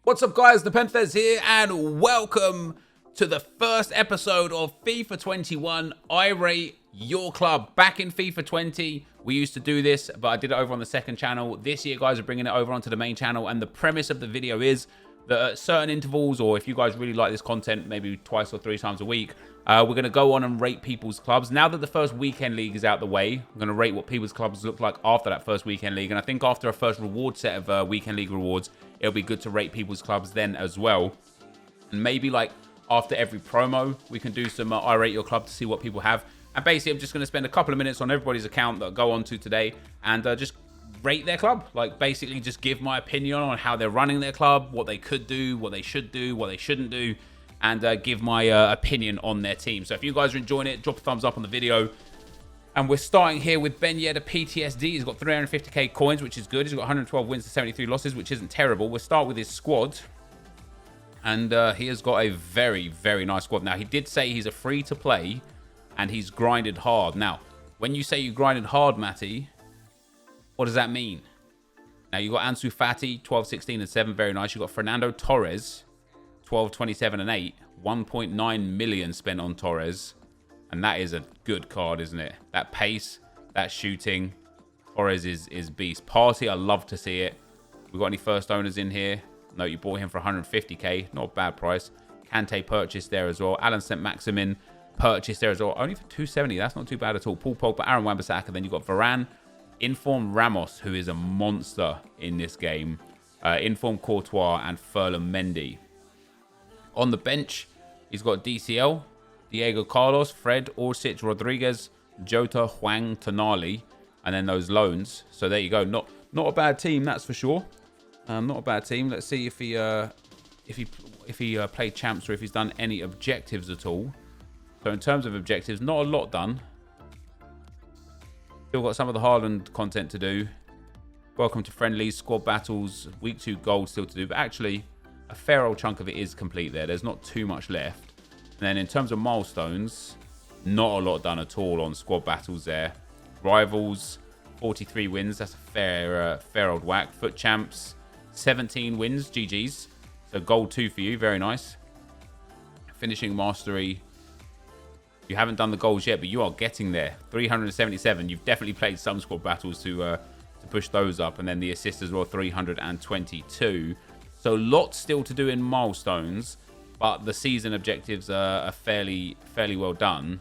What's up, guys? NepentheZ here, and welcome to the first episode of FIFA 21. I rate your club. Back in FIFA 20, we used to do this, but I did it over on the second channel. This year, guys, are bringing it over onto the main channel, and the premise of the video is that at certain intervals, or if you guys really like this content, maybe twice or three times a week, we're going to go on and rate people's clubs. Now that the first weekend league is out the way, I'm going to rate what people's clubs look like after that first weekend league. And I think after a first reward set of weekend league rewards, it'll be good to rate people's clubs then as well. And maybe like after every promo, we can do some I rate your club to see what people have. And basically, I'm just going to spend a couple of minutes on everybody's account that I go on to today and just rate their club. Like basically just give my opinion on how they're running their club, what they could do, what they should do, what they shouldn't do, and give my opinion on their team. So if you guys are enjoying it, drop a thumbs up on the video. And we're starting here with Ben Yedder PTSD. He's got 350k coins, which is good. He's got 112 wins to 73 losses, which isn't terrible. We'll start with his squad. And he has got a very, very nice squad. Now, he did say he's a free-to-play, and he's grinded hard. Now, when you say you grinded hard, Matty, what does that mean? Now, you got Ansu Fati, 12, 16, and 7. Very nice. You got Fernando Torres, 12, 27, and 8. 1.9 million spent on Torres. And that is a good card, isn't it? That pace, that shooting. Torres is beast. Party, I love to see it. We got any first owners in here? No, you bought him for 150k. Not a bad price. Kante purchased there as well. Alan Saint-Maximin purchased there as well. Only for 270. That's not too bad at all. Paul Pogba, Aaron Wan-Bissaka. Then you've got Varane. Inform Ramos, who is a monster in this game. Inform Courtois and Ferland Mendy. On the bench, he's got DCL, Diego Carlos, Fred, Orsic, Rodriguez, Jota, Huang, Tonali, and then those loans. So there you go. Not a bad team, that's for sure. Not a bad team. Let's see if he played champs or if he's done any objectives at all. So in terms of objectives, not a lot done. Still got some of the Haaland content to do. Welcome to friendlies, squad battles, week 2 gold still to do. But actually, a fair old chunk of it is complete there. There's not too much left. And then in terms of milestones, not a lot done at all on squad battles there. Rivals, 43 wins. That's a fair old whack. Foot champs, 17 wins. GG's. So gold 2 for you. Very nice. Finishing mastery. You haven't done the goals yet, but you are getting there. 377. You've definitely played some squad battles to push those up. And then the assist as well, 322. So lots still to do in milestones. But the season objectives are fairly well done.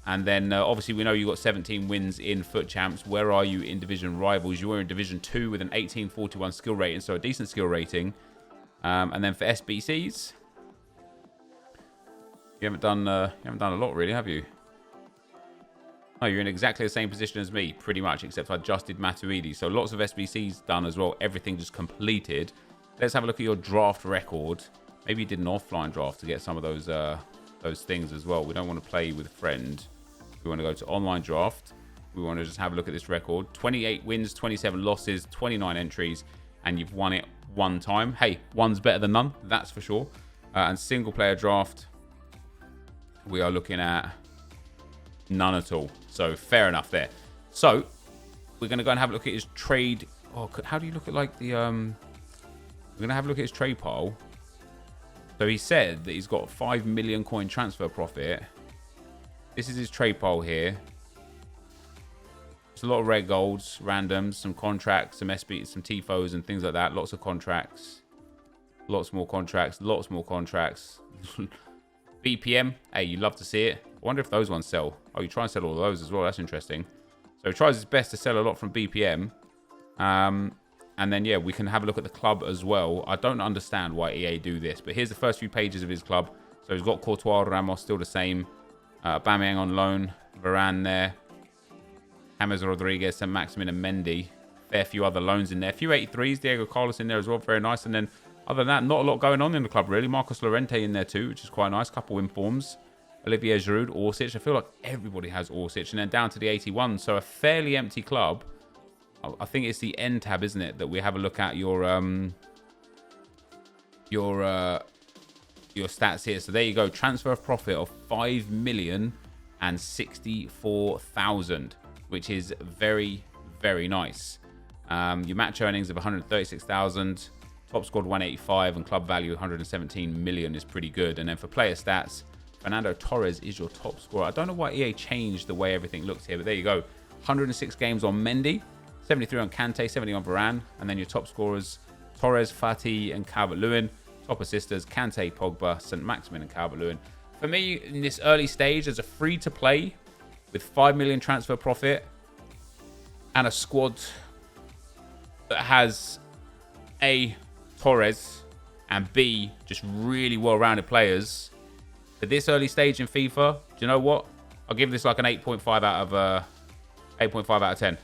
And then obviously we know you got 17 wins in Foot Champs. Where are you in Division Rivals? You were in Division 2 with an 1841 skill rating, so a decent skill rating. And then for SBCs, you haven't done a lot really, have you? Oh, you're in exactly the same position as me, pretty much, except I adjusted Matuidi. So lots of SBCs done as well. Everything just completed. Let's have a look at your draft record. Maybe you did an offline draft to get some of those things as well. We don't want to play with a friend. We want to go to online draft. We want to just have a look at this record. 28 wins, 27 losses, 29 entries, and you've won it 1 time. Hey, one's better than none, that's for sure. And single player draft, we are looking at none at all. So fair enough there. So we're going to go and have a look at his trade. Oh, how do you look at like the... We're going to have a look at his trade pile. So he said that he's got 5 million coin transfer profit. This is his trade pile here. It's a lot of red golds, randoms, some contracts, some SB, some TIFOs and things like that. Lots of contracts. Lots more contracts. Lots more contracts. BPM. Hey, you love to see it. I wonder if those ones sell. Oh, you try and sell all of those as well. That's interesting. So he tries his best to sell a lot from BPM. And then, yeah, we can have a look at the club as well. I don't understand why EA do this, but here's the first few pages of his club. So he's got Courtois, Ramos, still the same. Aubameyang on loan. Varane there. James Rodriguez, Saint-Maximin and Mendy. Fair few other loans in there. A few 83s. Diego Carlos in there as well. Very nice. And then, other than that, not a lot going on in the club, really. Marcos Llorente in there too, which is quite nice. Couple informs. Olivier Giroud, Orsic. I feel like everybody has Orsic. And then down to the 81. So a fairly empty club. I think it's the end tab, isn't it, that we have a look at your stats here. So there you go. Transfer profit of 5,064,000, which is very, very nice. Your match earnings of 136,000, Top scored 185 and club value 117 million is pretty good. And then for player stats, Fernando Torres is your top scorer. I don't know why EA changed the way everything looks here, but there you go. 106 games on Mendy, 73 on Kante, 70 on Varane. And then your top scorers, Torres, Fati, and Calvert-Lewin. Top assisters, Kante, Pogba, St. Maximin, and Calvert-Lewin. For me, in this early stage, as a free-to-play with 5 million transfer profit and a squad that has A, Torres, and B, just really well-rounded players, at this early stage in FIFA, do you know what? I'll give this like an 8.5 out of 10.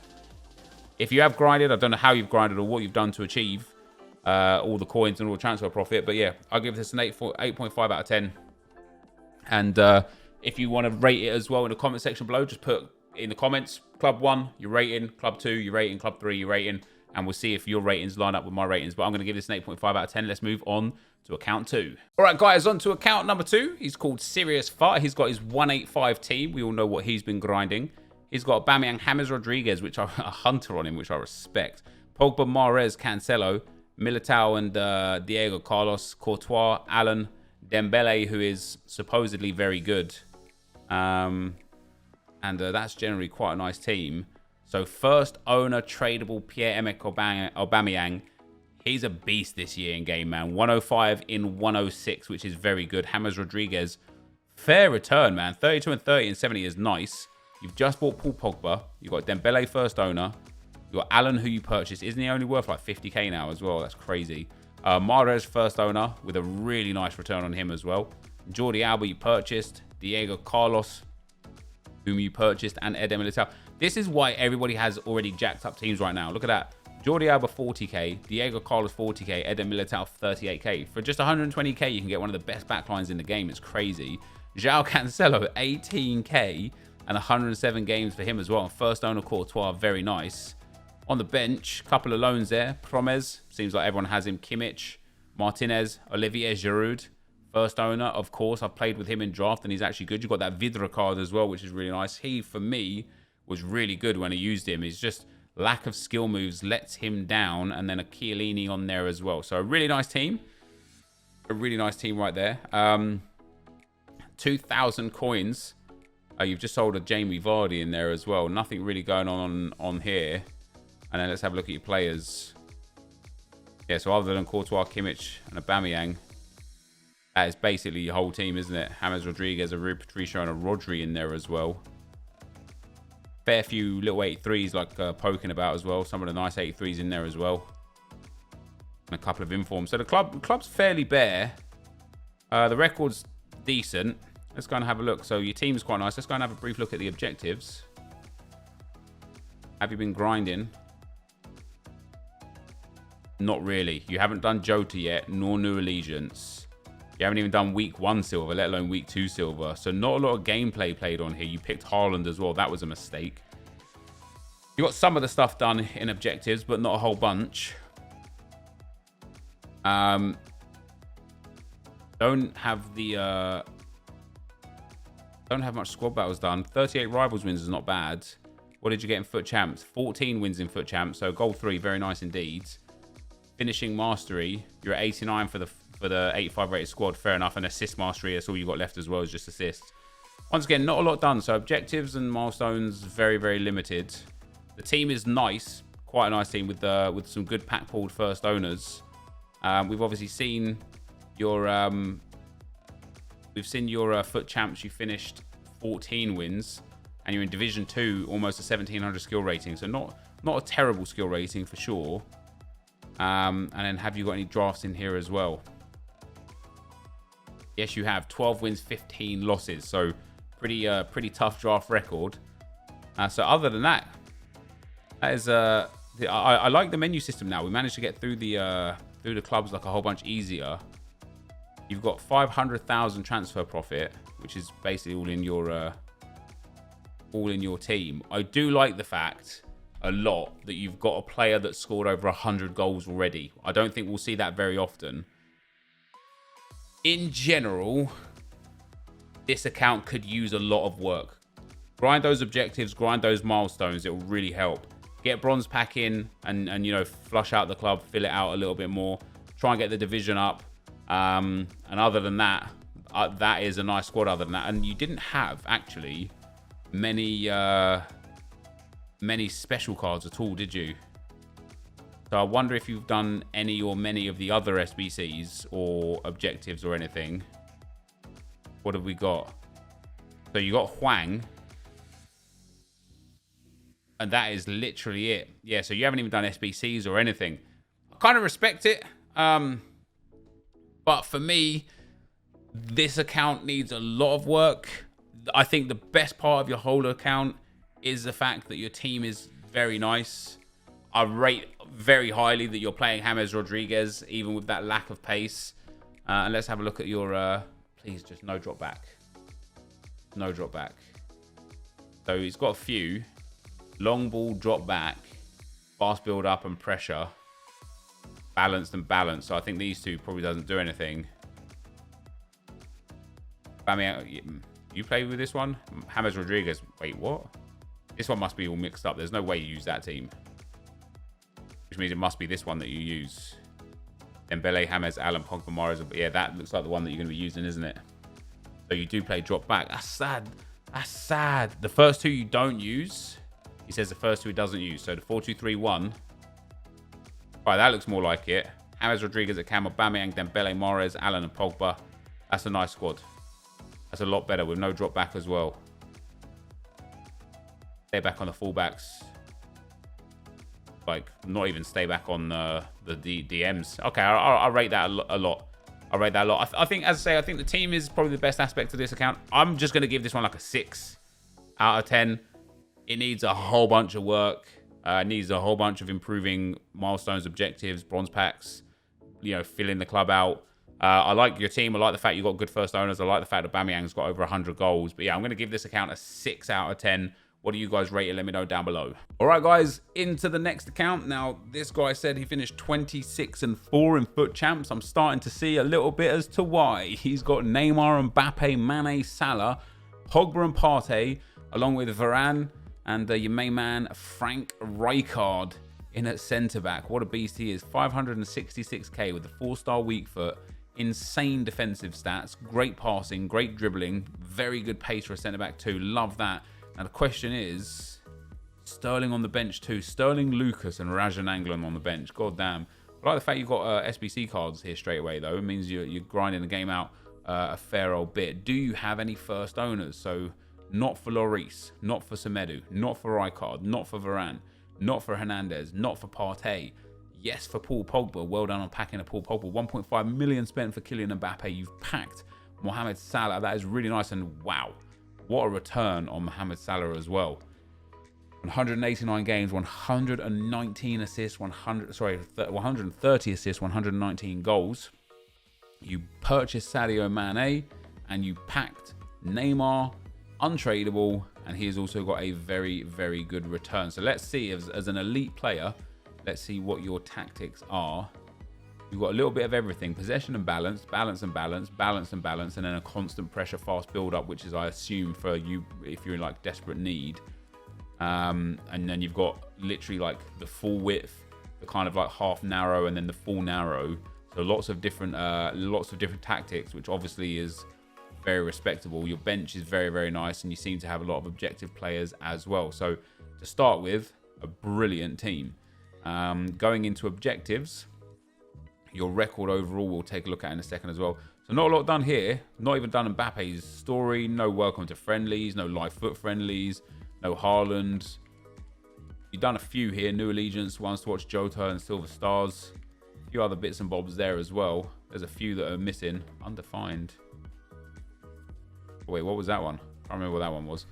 If you have grinded, I don't know how you've grinded or what you've done to achieve all the coins and all the transfer profit, but yeah, I'll give this an 8.5 out of 10. And if you want to rate it as well in the comment section below, just put in the comments, Club 1, your rating, Club 2, your rating, Club 3, your rating, and we'll see if your ratings line up with my ratings. But I'm going to give this an 8.5 out of 10. Let's move on to account 2. All right, guys, on to account number 2. He's called Serious Fart. He's got his 185 team. We all know what he's been grinding. He's got Aubameyang, James Rodriguez, which are a hunter on him, which I respect. Pogba, Mahrez, Cancelo, Militao, and Diego Carlos, Courtois, Allen, Dembele, who is supposedly very good. And that's generally quite a nice team. So first owner tradable Pierre-Emerick Aubameyang. He's a beast this year in game, man. 105 in 106, which is very good. James Rodriguez, fair return, man. 32 and 30 and 70 is nice. You've just bought Paul Pogba. You've got Dembele first owner. You've got Allen, who you purchased. Isn't he only worth like 50k now as well? That's crazy. Mahrez first owner with a really nice return on him as well. Jordi Alba you purchased. Diego Carlos, whom you purchased, and Eder Militao. This is why everybody has already jacked up teams right now. Look at that. Jordi Alba 40k, Diego Carlos 40k, Eder Militao 38k. For just 120k, you can get one of the best backlines in the game. It's crazy. João Cancelo 18k and 107 games for him as well. And first owner Courtois, very nice. On the bench, couple of loans there. Promes, seems like everyone has him. Kimmich, Martinez, Olivier Giroud. First owner, of course. I've played with him in draft and he's actually good. You've got that Vidra card as well, which is really nice. He, for me, was really good when I used him. He's just lack of skill moves lets him down, and then a Chiellini on there as well. So a really nice team. A really nice team right there. 2,000 coins. You've just sold a Jamie Vardy in there as well. Nothing really going on here. And then let's have a look at your players. Yeah, so other than Courtois, Kimmich, and Aubameyang, that is basically your whole team, isn't it? James Rodriguez, a Rui Patricio, and a Rodri in there as well. Fair few little 83s like poking about as well. Some of the nice 83s in there as well. And a couple of informs. So the club's fairly bare. The record's decent. Let's go and have a look. So your team's quite nice. Let's go and have a brief look at the objectives. Have you been grinding? Not really. You haven't done Jota yet, nor New Allegiance. You haven't even done week 1 silver, let alone week 2 silver. So not a lot of gameplay played on here. You picked Haaland as well. That was a mistake. You got some of the stuff done in objectives, but not a whole bunch. Don't have the don't have much squad battles done. 38 rivals wins is not bad. What did you get in Foot Champs? 14 wins in Foot Champs. So gold 3, very nice indeed. Finishing mastery, you're at 89 for the 85 rated squad. Fair enough. And assist mastery, that's all you got left as well, is just assists. Once again, not a lot done. So objectives and milestones, very, very limited. The team is nice, quite a nice team with some good pack pulled first owners. We've obviously seen your Foot Champs. You finished 14 wins, and you're in Division 2, almost a 1700 skill rating. So not a terrible skill rating for sure. And then have you got any drafts in here as well? Yes, you have 12 wins, 15 losses. So pretty tough draft record. So other than that, that is I like the menu system now. We managed to get through the clubs like a whole bunch easier. You've got 500,000 transfer profit, which is basically all in your team. I do like the fact a lot that you've got a player that scored over 100 goals already. I don't think we'll see that very often. In general, this account could use a lot of work. Grind those objectives, grind those milestones. It will really help. Get bronze pack in and you know, flush out the club, fill it out a little bit more. try and get the division up. And other than that, that is a nice squad other than that. And you didn't have, actually, many special cards at all, did you? So I wonder if you've done any or many of the other SBCs or objectives or anything. What have we got? So you got Huang. And that is literally it. Yeah, so you haven't even done SBCs or anything. I kind of respect it. But for me, this account needs a lot of work. I think the best part of your whole account is the fact that your team is very nice. I rate very highly that you're playing James Rodriguez, even with that lack of pace. And let's have a look at your... please, just no drop back. No drop back. So he's got a few. Long ball, drop back. Fast build up and pressure. Balanced and balanced. So I think these two probably doesn't do anything. I mean, you play with this one? James Rodriguez. Wait, what? This one must be all mixed up. There's no way you use that team. Which means it must be this one that you use. Dembele, James, Allen, Pogba, Morris. Yeah, that looks like the one that you're going to be using, isn't it? So you do play drop back. That's sad. That's sad. The first two you don't use. He says the first two he doesn't use. So the 4-2-3-1. Right, that looks more like it. James Rodriguez at Cam, Aubameyang, Dembele, Morris, Allen, and Pogba. That's a nice squad. That's a lot better with no drop back as well. Stay back on the fullbacks. Like, not even stay back on the DMs. Okay, I rate that a lot. I rate that a lot. I think, as I say, I think the team is probably the best aspect of this account. I'm just going to give this one like a 6 out of 10. It needs a whole bunch of work. It needs a whole bunch of improving milestones, objectives, bronze packs, you know, filling the club out. I like your team. I like the fact you got good first owners. I like the fact that Aubameyang's got over 100 goals. But yeah, I'm going to give this account a 6 out of 10. What do you guys rate it? Let me know down below. All right, guys, into the next account. Now, this guy said he finished 26-4 in FUT Champs. I'm starting to see a little bit as to why. He's got Neymar, Mbappe, Mane, Salah, Pogba and Partey, along with Varane and your main man, Frank Rijkaard, in at centre-back. What a beast he is. 566k with the 4-star weak foot. Insane defensive stats. Great passing, great dribbling. Very good pace for a centre-back too. Love that. Now the question is, Sterling on the bench too. Sterling, Lucas and Rajan Anglin on the bench. God damn. I like the fact you've got SBC cards here straight away though. It means you're grinding the game out a fair old bit. Do you have any first owners? So not for Lloris, not for Semedo, not for Rijkaard, not for Varane, not for Hernandez, not for Partey. Yes, for Paul Pogba. Well done on packing a Paul Pogba. 1.5 million spent for Kylian Mbappe. You've packed Mohamed Salah. That is really nice. And wow, what a return on Mohamed Salah as well. 189 games, 119 assists, 130 assists, 119 goals. You purchased Sadio Mane and you packed Neymar, untradeable, and he has also got a very, very good return. So let's see, as an elite player, let's see what your tactics are. You've got a little bit of everything. Possession and balance, balance and balance, balance and balance, and then a constant pressure, fast build-up, which is, I assume, for you if you're in like desperate need. And then you've got literally like the full width, the kind of like half narrow, and then the full narrow. So lots of different tactics, which obviously is very respectable. Your bench is very, very nice, and you seem to have a lot of objective players as well. So to start with, a brilliant team. Going into objectives, your record overall we'll take a look at in a second as well. So not a lot done here. Not even done Mbappe's story. No welcome to friendlies. No live foot friendlies. No Haaland. You've done a few here. New allegiance, ones to watch Jota and Silver Stars. A few other bits and bobs there as well. There's a few that are missing. Undefined. Oh, wait, what was that one? I can't remember what that one was.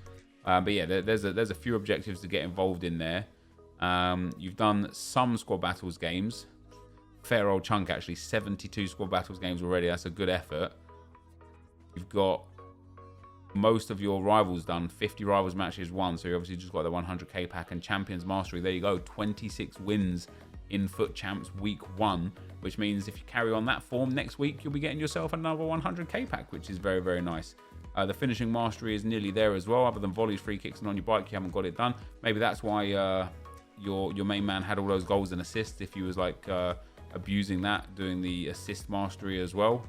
But yeah, there's a few objectives to get involved in there. You've done some squad battles games. Fair old chunk actually. 72 squad battles games already. That's a good effort. You've got most of your rivals done. 50 rivals matches won. So you obviously just got the 100k pack and Champions Mastery. There you go. 26 wins in FUT Champs week 1, which means if you carry on that form next week, you'll be getting yourself another 100k pack, which is very, very nice. The finishing mastery is nearly there as well. Other than volleys, free kicks, and on your bike, you haven't got it done. Maybe that's why your main man had all those goals and assists. If he was like a abusing that, doing the assist mastery as well,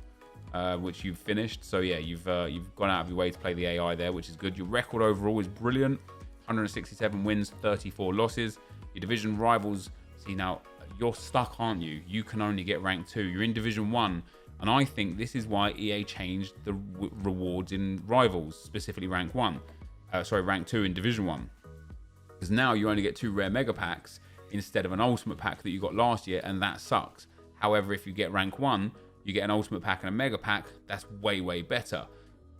which you've finished. So yeah, you've gone out of your way to play the AI there, which is good. Your record overall is brilliant. 167 wins, 34 losses. Your division rivals, see now, you're stuck, aren't you? You can only get rank 2. You're in Division 1. And I think this is why EA changed the rewards in Rivals, specifically rank 2 in Division 1. Because now you only get 2 rare mega packs instead of an ultimate pack that you got last year, and that sucks. However, if you get rank 1, you get an ultimate pack and a mega pack. That's way, way better.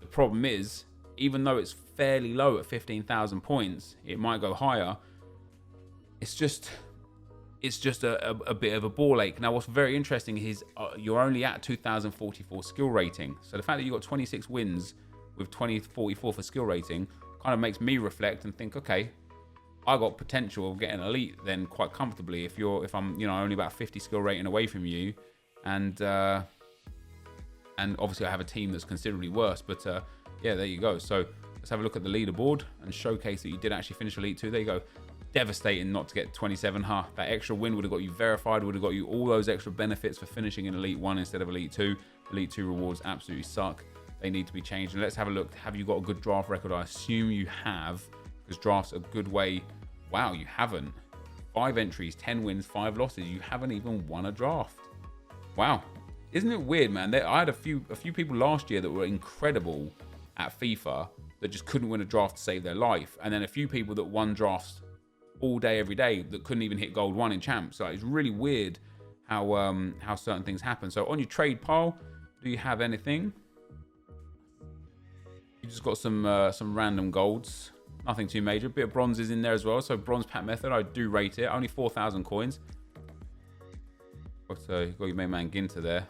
The problem is, even though it's fairly low at 15,000 points, it might go higher. It's just a bit of a ball ache. Now, what's very interesting is you're only at 2,044 skill rating. So the fact that you got 26 wins with 2044 for skill rating kind of makes me reflect and think, okay, I got potential of getting elite then quite comfortably if I'm only about 50 skill rating away from you, and obviously I have a team that's considerably worse. But yeah, there you go. So let's have a look at the leaderboard and showcase that you did actually finish Elite 2. There you go. Devastating not to get 27. That extra win would have got you verified, would have got you all those extra benefits for finishing in Elite 1 instead of Elite 2. Elite 2 rewards absolutely suck. They need to be changed. And let's have a look. Have you got a good draft record? I assume you have, because draft's a good way. Wow, you haven't. 5 entries, 10 wins, 5 losses. You haven't even won a draft. Wow. Isn't it weird, man? I had a few people last year that were incredible at FIFA that just couldn't win a draft to save their life. And then a few people that won drafts all day, every day, that couldn't even hit gold 1 in champs. So it's really weird how certain things happen. So on your trade pile, do you have anything? You just got some random golds. Nothing too major. A bit of bronzes in there as well. So bronze pack method, I do rate it. Only 4,000 coins. So you've got your main man Ginter there.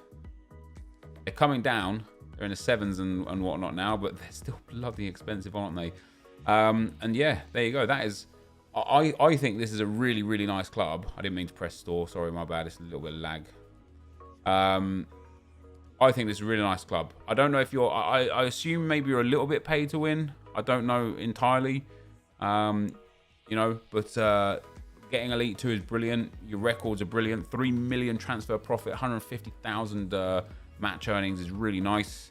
They're coming down. They're in the 7s and whatnot now, but they're still bloody expensive, aren't they? And yeah, there you go. That is... I think this is a really, really nice club. I didn't mean to press store. Sorry, my bad. It's a little bit of lag. I think this is a really nice club. I don't know if you're... I assume maybe you're a little bit paid to win. I don't know entirely. But getting Elite 2 is brilliant. Your records are brilliant. 3 million transfer profit, 150,000 match earnings is really nice.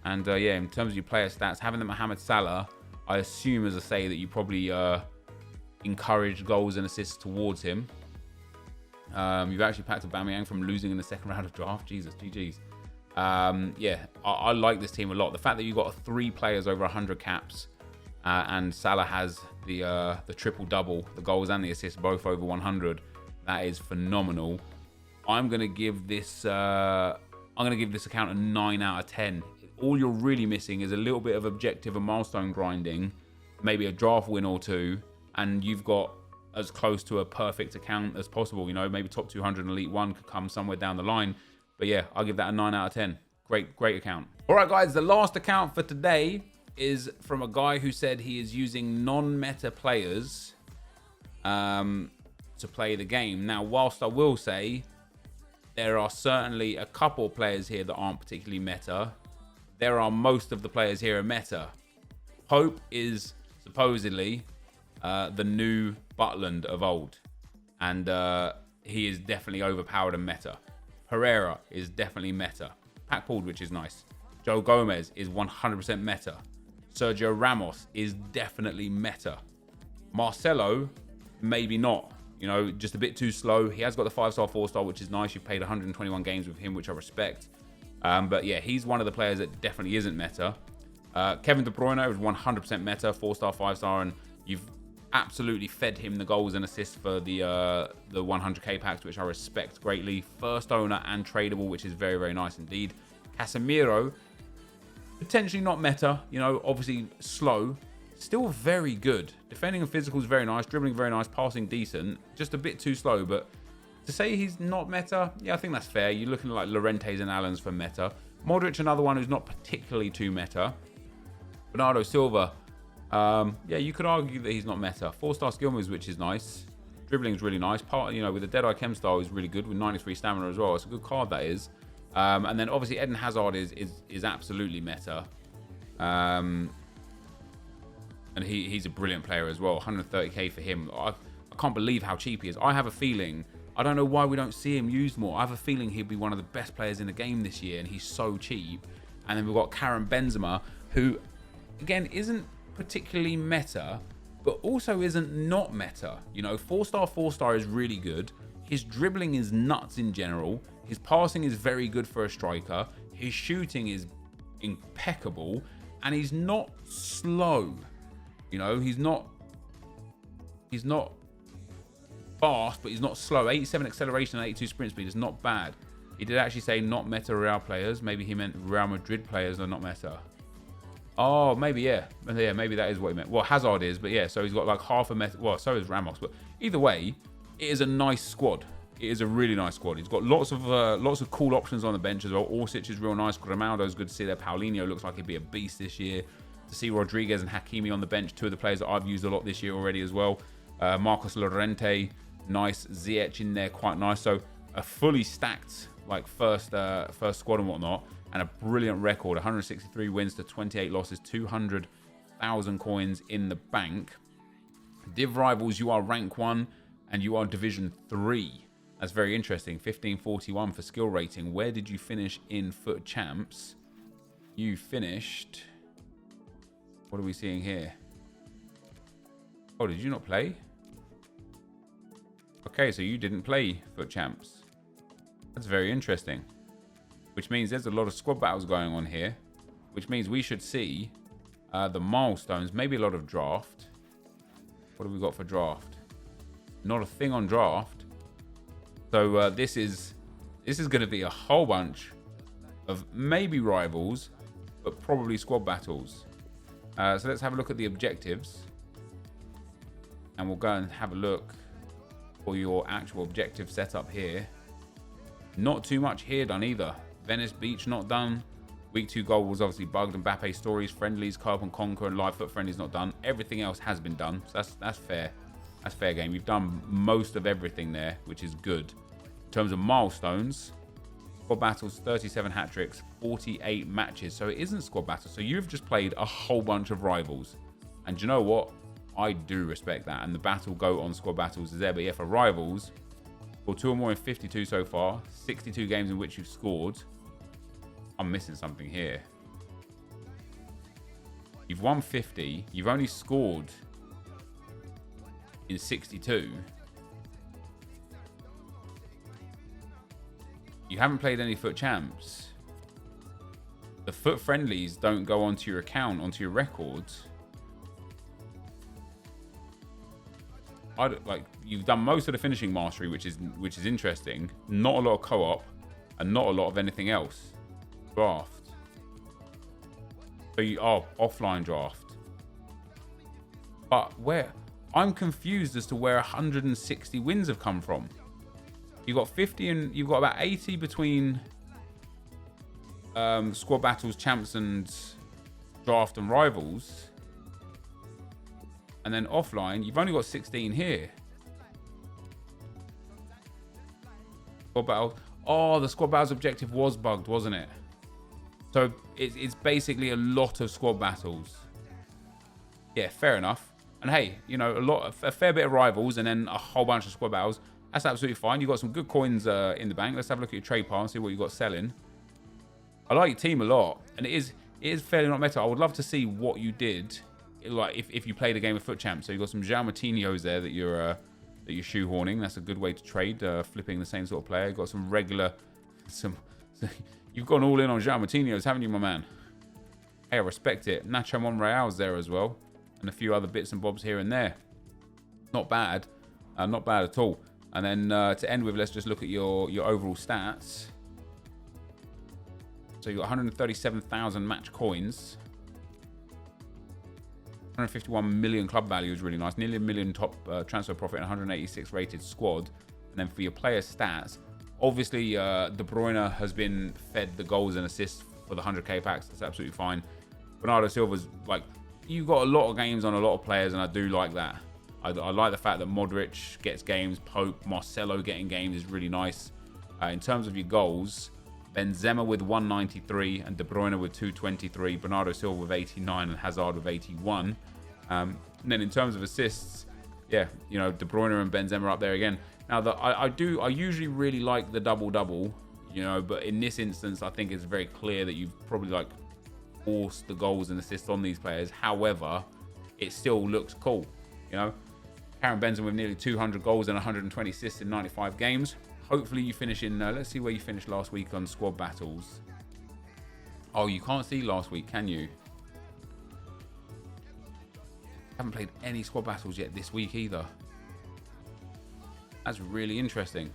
And yeah, in terms of your player stats, having the Mohamed Salah, I assume, as I say, that you probably... encourage goals and assists towards him. You've actually packed Aubameyang from losing in the second round of draft. Jesus, GG's. Yeah, I like this team a lot. The fact that you've got 3 players over 100 caps, and Salah has the triple-double, the goals and the assists both over 100. That is phenomenal. I'm gonna give this account a 9 out of 10. All you're really missing is a little bit of objective and milestone grinding, maybe a draft win or 2. And you've got as close to a perfect account as possible. Maybe top 200 and Elite 1 could come somewhere down the line. But yeah, I'll give that a 9 out of 10. Great account. All right, guys, the last account for today is from a guy who said he is using non-meta players to play the game. Now, whilst I will say there are certainly a couple of players here that aren't particularly meta, there are most of the players here are meta. Pope is supposedly... the new Butland of old, and he is definitely overpowered and meta. Pereira is definitely meta. Pack pulled, which is nice. Joe Gomez is 100% meta. Sergio Ramos is definitely meta. Marcelo, maybe not. Just a bit too slow. He has got the 5-star, 4-star, which is nice. You've played 121 games with him, which I respect. But yeah, he's one of the players that definitely isn't meta. Kevin De Bruyne is 100% meta, 4-star, 5-star, and you've absolutely fed him the goals and assists for the 100k packs, which I respect greatly. First owner and tradable, which is very, very nice indeed. Casemiro, potentially not meta, obviously slow, still very good. Defending and physical is very nice, dribbling very nice, passing decent, just a bit too slow. But to say he's not meta, yeah, I think that's fair. You're looking at like Llorentes and Allens for meta. Modric, another one who's not particularly too meta. Bernardo Silva, yeah, you could argue that he's not meta. 4-star skill moves, which is nice. Dribbling is really nice. With the Deadeye Chem style is really good with 93 stamina as well. It's a good card, that is. And then obviously Eden Hazard is absolutely meta. And he's a brilliant player as well. 130k for him. I can't believe how cheap he is. I have a feeling I don't know why we don't see him used more. I have a feeling he'd be one of the best players in the game this year, and he's so cheap. And then we've got Karim Benzema, who, again, isn't particularly meta, but also isn't not meta. You know, 4-star is really good. His dribbling is nuts in general. His passing is very good for a striker. His shooting is impeccable, and he's not slow. You know, he's not fast, but he's not slow. 87 acceleration and 82 sprint speed is not bad. He did actually say not meta Real players. Maybe he meant Real Madrid players are not meta. Oh, maybe, yeah. Yeah, maybe that is what he meant. Well, Hazard is, but yeah, so he's got like half a meta. Well, so is Ramos. But either way, it is a nice squad. It is a really nice squad. He's got lots of cool options on the bench as well. Orsic is real nice. Grimaldo's good to see there. Paulinho looks like he'd be a beast this year. To see Rodriguez and Hakimi on the bench, two of the players that I've used a lot this year already as well. Marcos Llorente, nice. Ziyech in there, quite nice. So a fully stacked like first squad and whatnot, and a brilliant record. 163 wins to 28 losses, 200,000 coins in the bank. Div Rivals, you are rank 1 and you are division 3. That's very interesting. 1541 for skill rating. Where did you finish in Foot Champs? You finished... What are we seeing here? Oh, did you not play? Okay, so you didn't play Foot Champs. That's very interesting. Which means there's a lot of squad battles going on here. Which means we should see the milestones. Maybe a lot of draft. What have we got for draft? Not a thing on draft. So this is going to be a whole bunch of maybe rivals, but probably squad battles. So let's have a look at the objectives. And we'll go and have a look for your actual objective setup here. Not too much here done either. Venice Beach not done. Week 2 goal was obviously bugged. Mbappe stories, friendlies, Carp and Conquer, and live foot friendlies not done. Everything else has been done. So that's fair. That's fair game. You've done most of everything there, which is good. In terms of milestones, squad battles, 37 hat tricks, 48 matches. So it isn't squad battles. So you've just played a whole bunch of rivals. And do you know what? I do respect that. And the battle goat on squad battles is there. But yeah, for rivals, well, 2 or more in 52 so far, 62 games in which you've scored. I'm missing something here. You've won 50. You've only scored in 62. You haven't played any Foot Champs. The Foot Friendlies don't go onto your account, onto your records. Like, you've done most of the finishing mastery, which is interesting. Not a lot of co-op, and not a lot of anything else. Draft. So you are offline draft. But where? I'm confused as to where 160 wins have come from. You've got 50 and you've got about 80 between squad battles, champs, and draft and rivals. And then offline, you've only got 16 here. Squad battle. Oh, the squad battles objective was bugged, wasn't it? So it's basically a lot of squad battles. Yeah, fair enough. And hey, you know, a fair bit of rivals and then a whole bunch of squad battles. That's absolutely fine. You've got some good coins in the bank. Let's have a look at your trade pile and see what you've got selling. I like your team a lot, and it is fairly not meta. I would love to see what you did, like if you played a game of Foot Champs. So you've got some João Moutinho's there that you're shoehorning. That's a good way to trade, flipping the same sort of player. You've got some regular, you've gone all in on João Moutinho's, haven't you, my man? Hey, I respect it. Nacho Monreal's there as well, and a few other bits and bobs here and there. Not bad, not bad at all. And then to end with, let's just look at your overall stats. So you got 137,000 match coins. 151 million club value is really nice. Nearly a million top transfer profit and 186 rated squad. And then for your player stats, obviously De Bruyne has been fed the goals and assists for the 100k packs. That's absolutely fine. Bernardo Silva's like, you got a lot of games on a lot of players, and I do like that. I like the fact that Modric gets games, Pope, Marcelo getting games is really nice. In terms of your goals, Benzema with 193 and De Bruyne with 223, Bernardo Silva with 89 and Hazard with 81. And then in terms of assists, yeah, you know, De Bruyne and Benzema are up there again. Now, I usually really like the double-double, you know, but in this instance, I think it's very clear that you've probably, like, forced the goals and assists on these players. However, it still looks cool, you know. Karen Benzema with nearly 200 goals and 120 assists in 95 games. Hopefully you finish in, let's see where you finished last week on squad battles. Oh, you can't see last week, can you? Haven't played any squad battles yet this week either. That's really interesting.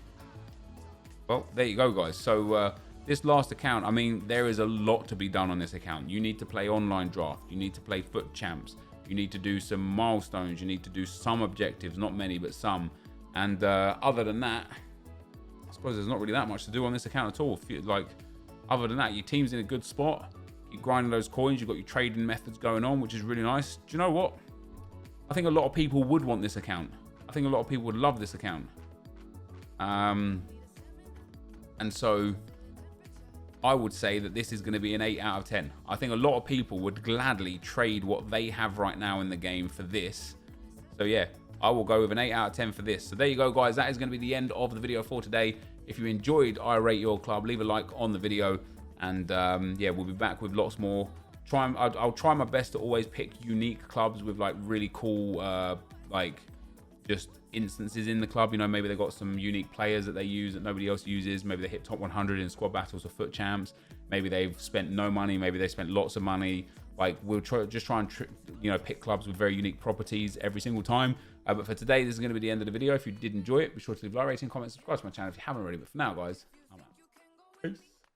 Well, there you go, guys. So this last account, I mean, there is a lot to be done on this account. You need to play online draft. You need to play foot champs. You need to do some milestones. You need to do some objectives, not many, but some. And other than that, I suppose there's not really that much to do on this account at all. Like, other than that, your team's in a good spot. You're grinding those coins. You've got your trading methods going on, which is really nice. Do you know what? I think a lot of people would want this account. I think a lot of people would love this account. And so I would say that this is going to be an 8 out of 10. I think a lot of people would gladly trade what they have right now in the game for this. So yeah, I will go with an 8 out of 10 for this. So there you go, guys. That is going to be the end of the video for today. If you enjoyed I Rate Your Club, leave a like on the video. And yeah, we'll be back with lots more. I'll try my best to always pick unique clubs with like really cool, like just instances in the club. You know, maybe they've got some unique players that they use that nobody else uses. Maybe they hit top 100 in squad battles or foot champs. Maybe they've spent no money. Maybe they spent lots of money. Like, we'll try and you know, pick clubs with very unique properties every single time. But for today, this is going to be the end of the video. If you did enjoy it, be sure to leave a like, rating, comment, subscribe to my channel if you haven't already. But for now, guys, I'm out. Peace.